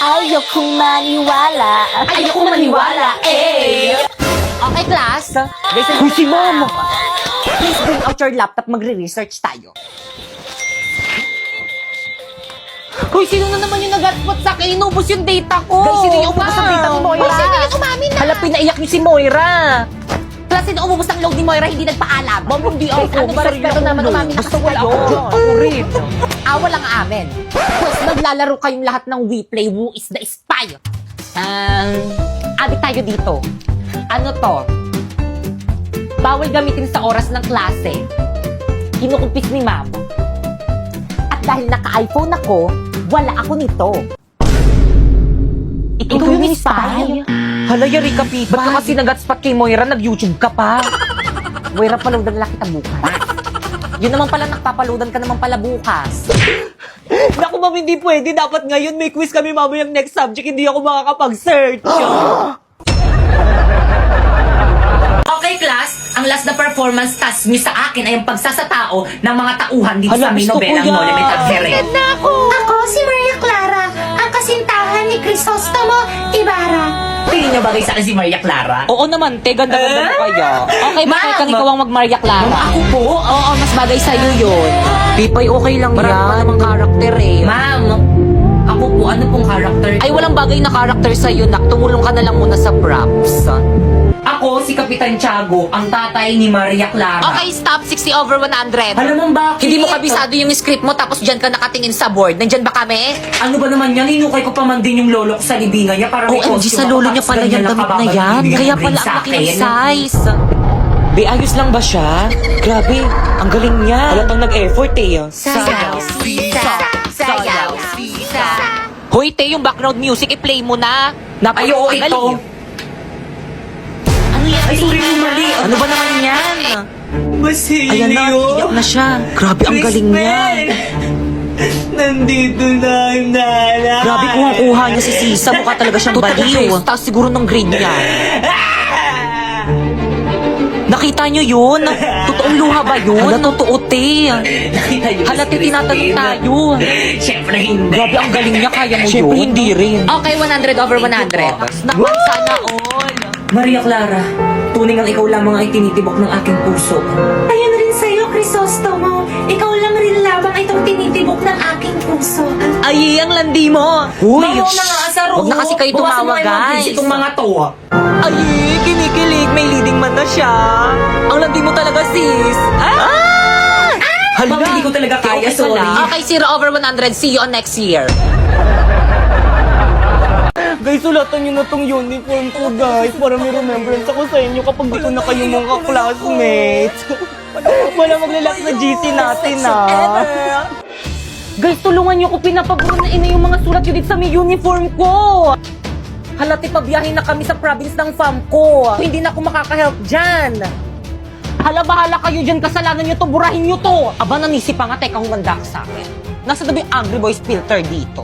Ayokong maniwala. Ayokong maniwala, eh! Okay, class. Uy, si Mom! Please bring out your laptop, magre-research tayo. Hoy, sino na naman yung nag-hotspot sa akin? Inubos yung data ko! Guys, sino yung umubos ng data ni Moira? Hoy, sino yung umamin na? Hala, pinaiyak niyo si Moira! Class, sino umubos ng load ni Moira, hindi nagpaalam? Ma'am, hindi ako. Ano ba, respeto naman, umamin na Basta kasi wala kayo. ako dyan. Ako rin. Walang amin. Pues, maglalaro kayong lahat ng We Play Who is the Spy. Adik tayo dito. Ano to? Bawal gamitin sa oras ng klase. Kinukumpis ni ma'am. At dahil naka-iPhone ako, wala ako nito. Ikaw yung spy? Hala, yari ka, Pete. Ba't ka kasi nag-hotspot kay Moira? Nag-YouTube ka pa. Moira, paloadan lang kita bukas. Yun naman pala, nakpapaloadan ka naman pala bukas. Naku, ma'am, hindi pwede. Dapat ngayon may quiz kami mamayang next subject. Hindi ako makakapag-search. Okay, class. Ang last na performance task niyo sa akin ay ang pagsasatao ng mga tauhan dito Hala, sa aming gusto ko nobelang yan. Monument at Here. Ako si Maria Clara, ang kasintahan ni Crisostomo Ibarra. Tingin niyo bagay sa akin si Maria Clara? Oo naman, te. Ganda-ganda mo kaya. Okay, bakit Ma'am! kang ikaw ang mag-Maria Clara? Ako po? Oo, mas bagay sa'yo yun. Pipay, okay lang Marami pa yan. namang karakter eh. Ma'am, ako po, ano pong character? Ay, walang bagay na karakter sa'yo, nak. Tumulong ka na lang muna sa props. Ako, si Kapitan Tiago, ang tatay ni Maria Clara. Okay, stop. 60 over 100. Alam mo bakit? Hindi mo kabisado yung script mo tapos dyan ka nakatingin sa board. Nandyan ba kami? Ano ba naman yan? Hinukay ko pa man din yung lolo ko sa libingan niya para may OMG, costume sa ako, lolo niya tapos pala ganyan yan, lang damit na kababad yan. bibigyan Kaya ng pala ring ang sa laki ng akin. size. Be, ayos lang ba siya? Grabe, ang galing niya. Halatang nag-effort eh. Sayaw, sisa, sayaw, sisa. Hoy, te, yung background music, i-play mo na. Ay, oo, ito. Galing. Ano yan? Ay, sorry po, mali. Ano ba naman yan? Basilio. Ayan na, iyak na siya. Grabe, ang galing niya. Nandito na yung nanay. Grabe, kuha niya si Sisa. Mukha talaga siyang baliw. Tapos siguro nung grade niya. Nakita niyo yun? Totoong luha ba yun? Hala, totoo, te. Nakita niyo ba Hala, si te, tinatanong Christine? tayo. Siyempre hindi. Grabe, ang galing niya. Kaya mo Siyempre, yun? hindi rin. Okay, 100 over 100. Naman, sana all. Maria Clara, tunay ang ikaw lamang ay tinitibok ng aking puso. Ayun rin sa'yo, Crisostomo. Ikaw lang rin lamang itong tinitibok ng aking puso. Ay, ang landi mo. Uy, Bawo na nga sa Huwag na kasi kayo Bukasan mo tumawa, kayo mag-kiss guys. itong mga to. ay, kinikilig. May leading man na siya. Ang landi mo talaga, sis. Ah! Hala, Ma'am, hindi ko talaga kaya, Okay ka sorry. lang. Okay, 0 over 100. See you on next year. Guys, sulatan nyo na tong uniform ko, guys. Para may remembrance ako sa inyo kapag di ko na kayo mga classmates. Wala maglalak sa GC natin, ah. Guys, tulungan nyo ko. Pinapaguro na ina yung mga sulat yun dito sa may uniform ko. Halati pa biyahin na kami sa province ng fam ko. Hindi na ako makaka-help dyan. Hala, bahala kayo dyan. Kasalanan nyo to. Burahin nyo to. Aba, nanisip pa nga. Teka, humanda ka sa akin. Nasa dabi Angry Boys filter dito.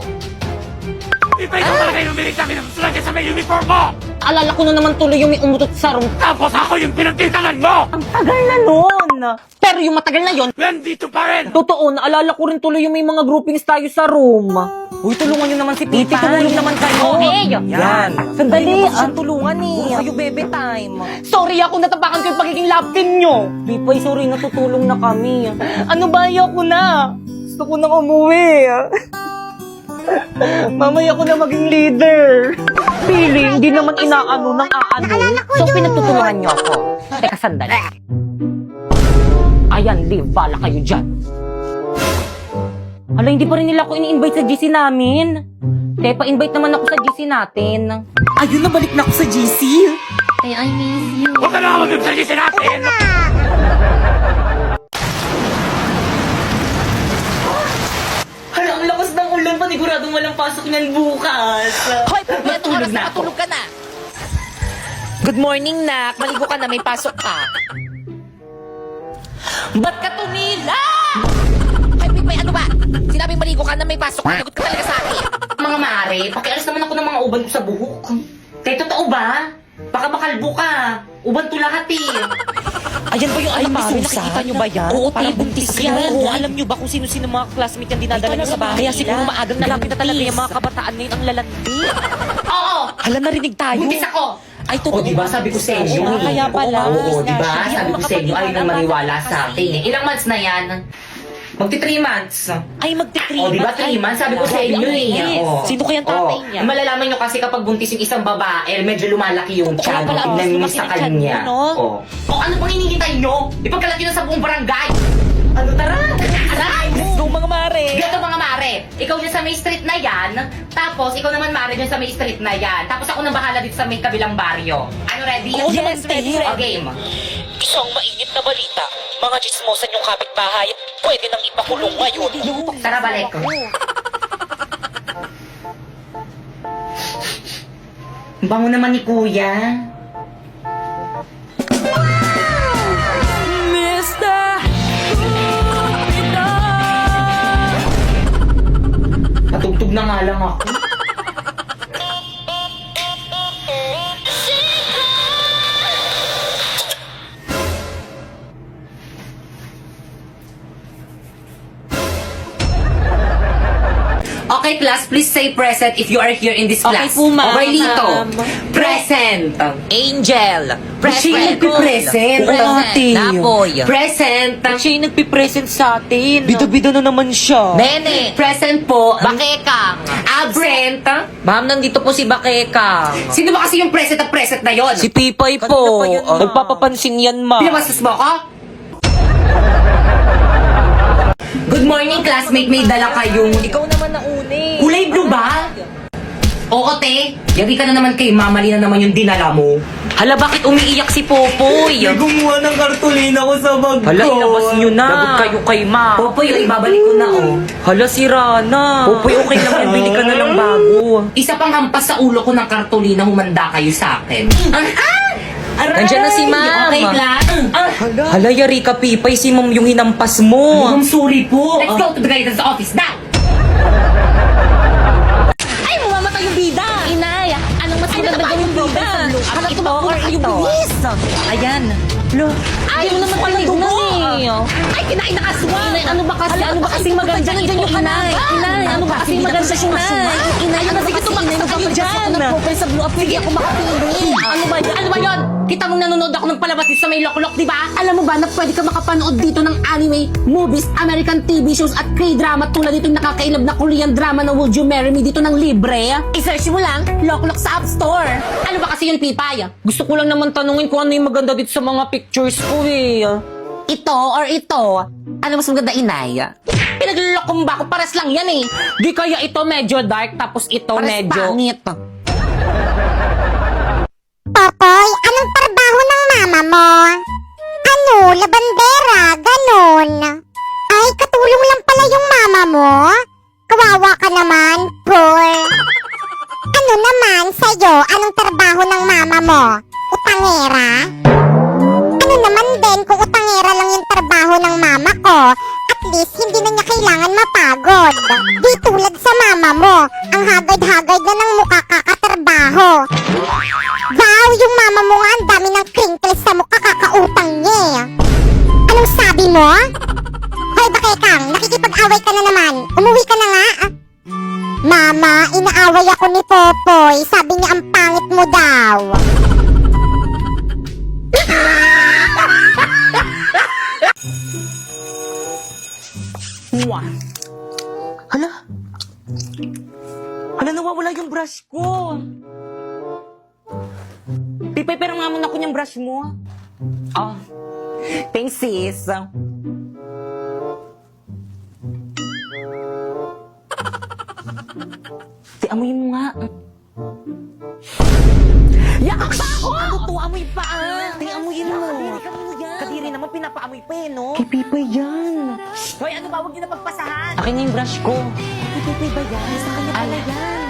Iba ikaw talaga yung umilig sa akin ng sulat sa may uniform mo! Alala ko na naman tuloy yung may umutot sa room. Tapos ako yung pinagtitangan mo! Ang tagal na nun. Pero yung matagal na yon, Nandito pa rin! totoo, naalala ko rin tuloy yung may mga groupings tayo sa room. Uy, tulungan nyo naman si Piti. Tumulong naman kayo. Okay. Yan. Sandali, ang tulungan eh. Kayo bebe time. Sorry ako, natapakan ko yung pagiging love team nyo. Bipay, sorry, natutulong na kami. Ano ba, ayoko na. Gusto ko nang umuwi. Mamaya ko na maging leader. Feeling, di naman inaano ng aano. So, pinagtutulungan nyo ako. Teka, sandali. Ayan, Liv, bala kayo dyan. Hala, hindi pa rin nila ako ini-invite sa GC namin. Kaya pa-invite naman ako sa GC natin. Ayun, nabalik na ako sa GC. I miss you. Huwag ka na mag-ibsalisin natin! Hala, ang lakas ng ulan. Paniguradong walang pasok niyan bukas. Hoy, Matulog na ako. Matulog ka na. Good morning, nak. Maligo ka na, may pasok ka. Ba't ka tumila? Ay, Pipay, ano ba? Sinabing maligo ka na, may pasok. Nagot ka talaga sa akin. Mga mare, pakialis naman ako ng mga uban ko sa buhok. Kaya totoo ba? Baka makalbo ka. Uban to lahat eh. Ayan ba yung Mare, nakikita nyo ba yan? Oo, Parang te, buntis yan. Oo, alam nyo ba kung sino-sino mga classmate yan dinadala nyo sa bahay? Kaya siguro maagang nalapit na talaga yung mga kabataan ngayon ang lalandi. Oo! Hala, narinig tayo. Buntis ako! Ay, totoo. O, diba sabi ko sa inyo Oo, eh. kaya pala. Oo, diba? Hindi Sabi ako ko sa inyo, ayaw nang maniwala sa kasi. akin eh. Ilang months na yan? Magti 3 months. Ay, magti-3 O, diba 3 months? Sabi ko sa inyo eh. O. Sino kayang tatay niya? Malalaman nyo kasi kapag buntis yung isang babae, medyo lumalaki yung Totoo tiyan. pala, Tignan nyo lumaki sa yung tiyan kanya. mo, no? O. O, ano pang hinihintay nyo? Ipagkalat nyo na sa buong barangay. Ano, tara? Aray! Let's go, mga mare. Ganito mga mare, ikaw dyan sa may street na yan, tapos ikaw naman mare dyan sa may street na yan, tapos ako nang bahala dito sa may kabilang baryo. Ano, ready? Oo, yes, ready. O, game. Isang mainit na balita. Mga chismosan yung kapitbahay. Pwede nang ipakulong ngayon. Tara, balik. Bango naman ni kuya. Patugtog na nga lang ako. Okay, class, please say present if you are here in this Okay class. po, ma'am. Okay, Lito. Ma'am. Present. Angel. Siya yung nagpipresent. Present. Napoy. Present. Siya yung nagpipresent sa atin. Bida-bida na naman siya. Nene. Present po. Bakekang. Absent. Ma'am, nandito po si Bakekang. Sino ba kasi yung present na yon? Si Pipay po. Nagpapapansin yan, ma'am. Pinabastos mo ako? Good morning, classmate. May dala kayong... Ikaw naman na uni. Kulay blue ba? Oo, te. Yagi ka na naman kay mamali na naman yung dinala mo. Hala, bakit umiiyak si Popoy? Gumawa ng kartulina ko sa bag ko. Hala, ilabas nyo na. Lagot kayo kay ma. Popoy, ibabalik ko na, oh. Hala, si Rana. Popoy, okay lang yan. Bili ka na lang bago. Isa pang hampas sa ulo ko ng kartolina, humanda kayo sa akin. Nandiyan na si ma'am. Okay, class? Hala, yari ka, Pipay. Si ma'am yung hinampas mo. I'm sorry po. Let's go to the guidance office now. Ay, mamamatay yung bida. Inay, anong mas maganda gawin bida? Ano ito or ito? Ayan. Lo, ay, mo naman pala dugo. Ay, kinain na kaswa. Inay, ano ba kasi maganda ito, inay? Inay, ano ba kasi maganda yung inay? Inay, ano ba kasi maganda kayo dyan? Sa blue up, hindi ako makapili. Ano ba yan? Ano ba yan? Kita mong nanonood ako ng palabas dito sa may loklok, di ba? Alam mo ba na pwede ka makapanood dito ng anime, movies, American TV shows at K-drama tulad dito yung nakakailab na Korean drama na Would You Marry Me dito ng libre? I-search mo lang, Loklok sa App Store. Ano ba kasi yun, Pipay? Gusto ko lang naman tanungin kung ano yung maganda dito sa mga pictures ko eh. Ito or ito? Ano mas maganda, inay? Pinaglulokong ba ako? Pares lang yan eh. Di kaya ito medyo dark tapos ito medyo... pangit. Popoy, anong trabaho ng mama mo? Ano, labandera, ganon. Ay, katulong lang pala yung mama mo? Kawawa ka naman, poor. Ano naman sa'yo, anong trabaho ng mama mo? Utangera? Ano naman din kung utangera lang yung trabaho ng mama ko? At least, hindi na niya kailangan mapagod. Di tulad sa mama mo, ang hagard-hagard na ng mukha kakatrabaho. Wow, yung mama mo nga, ang dami ng crinkles sa mukha, kakautang niya eh. Anong sabi mo? Hoy, Bakekang, nakikipag-away ka na naman. Umuwi ka na nga. Mama, inaaway ako ni Popoy. Sabi niya ang pangit mo daw. Hala? Hala, nawawala yung brush ko. Pipay, pero nga muna ko yung brush mo. Oh. Thanks, sis. Ti, amoy mo nga. Yakak pa ako! Ano to? Amoy pa ah! Ti, amoyin mo. Kadiri naman, pinapaamoy pa eh, no? Kay Pipay yan. Hoy, ano ba? Huwag niyo na pagpasahan. Akin na yung brush ko. Kay Pipay ba yan? Sa kanya pala yan.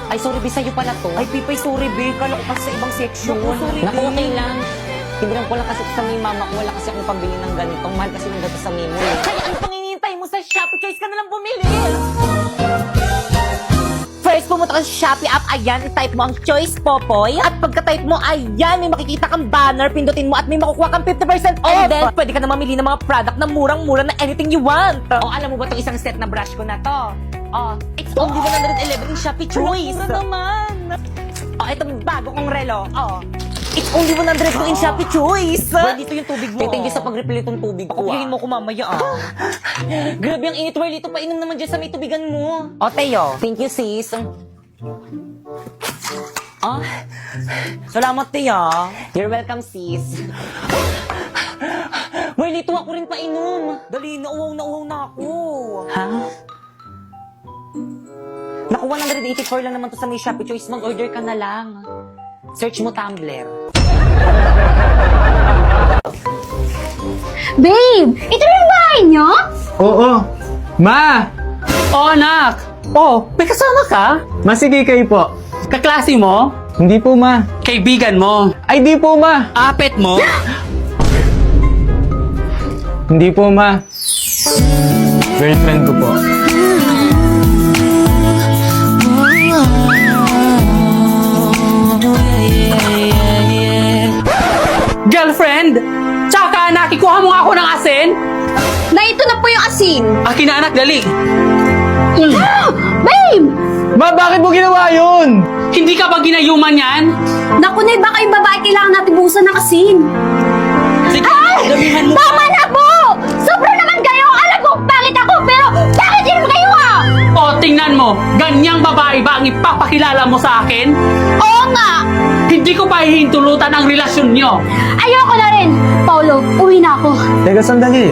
Ay, sorry, Bi, sa'yo pala to. Ay, Pipay, sorry, Bi. Kala ko kasi sa ibang section. Naku, okay lang. Tindihan ko lang kasi sa may mama ko. Wala kasi akong pambili ng ganitong. Mahal kasi ng ganito sa Mimo. Kaya ano pang hinihintay mo sa Shopee? Choice ka nalang bumili. First, pumunta ka sa Shopee app, ayan, type mo ang Choice Popoy. At pagka-type mo, ayan, may makikita kang banner, pindutin mo at may makukuha kang 50% off. And then, pwede ka na mamili ng mga product na murang-mura na anything you want. O, alam mo ba itong isang set na brush ko na to? O, it's only 111 in Shopee Choice. Mura naman. O, itong bago kong relo. O, it's only 100 ko in Shopee Choice. Well, dito yung tubig mo. Thank you sa pag-refill itong tubig ko. Pakupihin mo ko mamaya, Grabe ang init, Well. Ito painom naman dyan sa may tubigan mo. O, Teo. Thank you, sis. Salamat, Tia. You're welcome, sis. Well, ito ako rin painom. Dali, nauwaw na ako. Ha? Naku, 184 lang naman to sa may Shopee Choice. Mag-order ka na lang. Search mo Tumblr. Babe, ito na yung bahay niyo? Oo. Ma! Oh, anak! Oh, may kasama ka? Masige kayo po. Kaklase mo? Hindi po, ma. Kaibigan mo? Ay, di po, ma. Apet mo? Hindi po, ma. Girlfriend ko po. Girlfriend? Tsaka anak, ikuha mo nga ako ng asin? Na ito na po yung asin. Akin na anak, dali. Babe! Ma, bakit mo ginawa yun? Hindi ka ba ginayuman yan? Naku, Nay, baka yung babae kailangan natin buhusan ng asin. Sige, damihan mo. Tama na po! Sobra naman kayo! Alam ko, pangit ako, pero bakit din mo kayo O, tingnan mo. Ganyang babae ba ang ipapakilala mo sa akin? Oo nga! Hindi ko pa hihintulutan ang relasyon nyo. Ayoko na rin! Paulo, uwi na ako. Teka, sandali.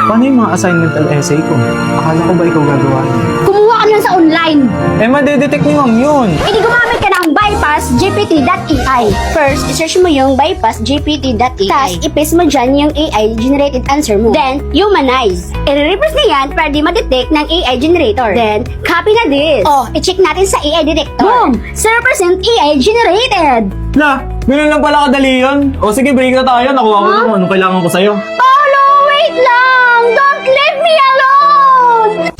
Paano yung mga assignmental essay ko? Akala ko ba ikaw gagawa yun? Kumuha ka lang sa online. Eh, madedetect ni ma'am yun. E di gumamit ka ng bypassgpt.ai. First, isearch mo yung bypassgpt.ai. Tapos, i-paste mo dyan yung AI-generated answer mo. Then, humanize. I-reverse na yan para di ma-detect ng AI generator. Then, copy na this. Oh, i-check natin sa AI detector. Boom! 0% AI generated. Na, ganun lang pala kadali yun. O sige, break na tayo. Nakuha ko na kung anong kailangan ko sa'yo. Paulo, wait lang! Don't leave me alone!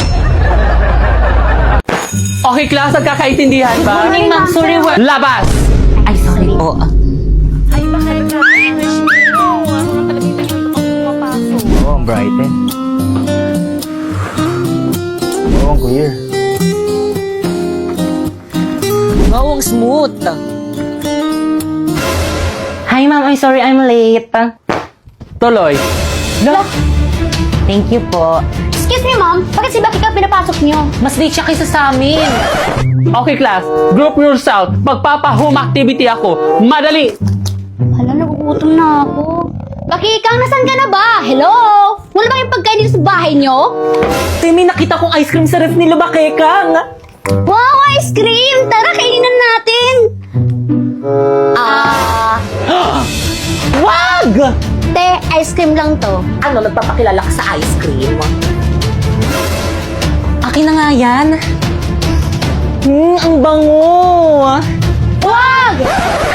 Okay, class, nagkakaintindihan ba? Morning, ma'am. Sorry, Labas! Ay, sorry po. Ay, bakit na? Wish mo. Talagang ito yung pumapasok. Oo, ang bright eh. Oo, ang clear. Wow, ang smooth. Hi, ma'am. I'm sorry I'm late. Tuloy. Thank you po. Excuse me, ma'am. Bakit si Bakit ka pinapasok niyo? Mas late siya kaysa sa amin. Okay, class. Group yourself. Magpapa-home activity ako. Madali! Hala, nagugutom na ako. Bakikang, nasan ka na ba? Hello? Wala ba yung pagkain dito sa bahay niyo? Tay, may nakita kong ice cream sa ref nila, Bakekang. Wow, ice cream! Tara, kainin natin! Wag! Te, ice cream lang to. Ano, nagpapakilala ka sa ice cream? Akin na nga yan. Ang bango. Wag!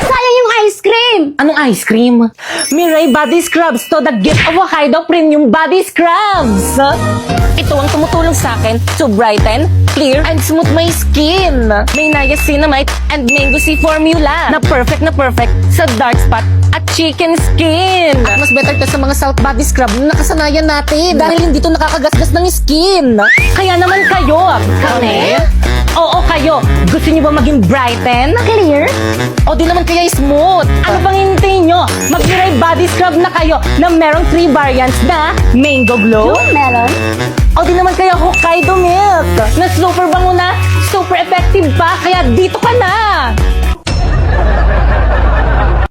Sayang yung ice cream! Anong ice cream? Mirai Body Scrubs to, the gift of Hokkaido Premium Body Scrubs. Ito ang tumutulong sa akin to brighten, clear, and smooth my skin. May niacinamide and mango sea formula na perfect sa dark spot at chicken skin. At mas better to sa mga South Body Scrub na nakasanayan natin dahil hindi to nakakagasgas ng skin. Kaya naman kayo, kami? Oo, kayo. Gusto niyo ba maging brighten? Clear? O di naman kaya smooth? Ano pang hintayin nyo? Mag-Mirai Body Scrub na kayo na merong 3 variants na Mango Glow. Yung melon? O di naman kaya Hokkaido Milk na super bango na, super effective pa, kaya dito ka na!